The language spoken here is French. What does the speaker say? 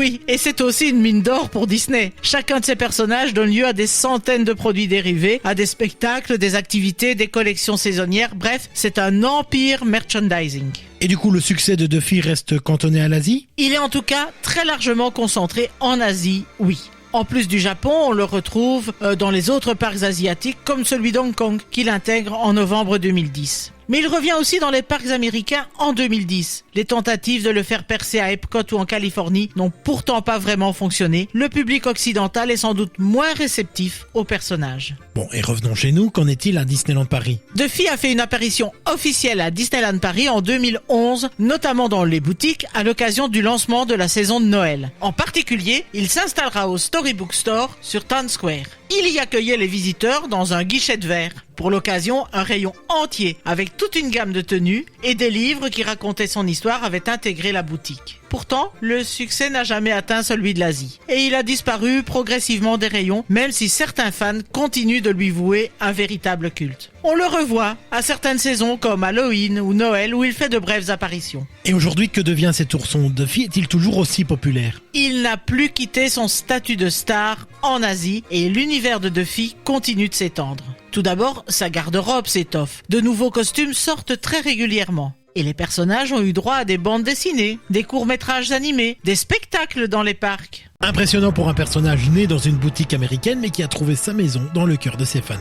Oui, et c'est aussi une mine d'or pour Disney. Chacun de ces personnages donne lieu à des centaines de produits dérivés, à des spectacles, des activités, des collections saisonnières, bref, c'est un empire merchandising. Et du coup, le succès de Duffy reste cantonné à l'Asie? Il est en tout cas très largement concentré en Asie, oui. En plus du Japon, on le retrouve dans les autres parcs asiatiques comme celui d'Hong Kong qu'il intègre en novembre 2010. Mais il revient aussi dans les parcs américains en 2010. Les tentatives de le faire percer à Epcot ou en Californie n'ont pourtant pas vraiment fonctionné. Le public occidental est sans doute moins réceptif au personnage. Bon, et revenons chez nous, qu'en est-il à Disneyland Paris? Duffy a fait une apparition officielle à Disneyland Paris en 2011, notamment dans les boutiques à l'occasion du lancement de la saison de Noël. En particulier, il s'installera au Storybook Store sur Times Square. Il y accueillait les visiteurs dans un guichet de verre. Pour l'occasion, un rayon entier avec toute une gamme de tenues et des livres qui racontaient son histoire avaient intégré la boutique. Pourtant, le succès n'a jamais atteint celui de l'Asie. Et il a disparu progressivement des rayons, même si certains fans continuent de lui vouer un véritable culte. On le revoit à certaines saisons comme Halloween ou Noël où il fait de brèves apparitions. Et aujourd'hui, que devient cet ourson? Duffy est-il toujours aussi populaire? Il n'a plus quitté son statut de star en Asie et l'univers de Duffy continue de s'étendre. Tout d'abord, sa garde-robe s'étoffe. De nouveaux costumes sortent très régulièrement. Et les personnages ont eu droit à des bandes dessinées, des courts-métrages animés, des spectacles dans les parcs. Impressionnant pour un personnage né dans une boutique américaine mais qui a trouvé sa maison dans le cœur de ses fans.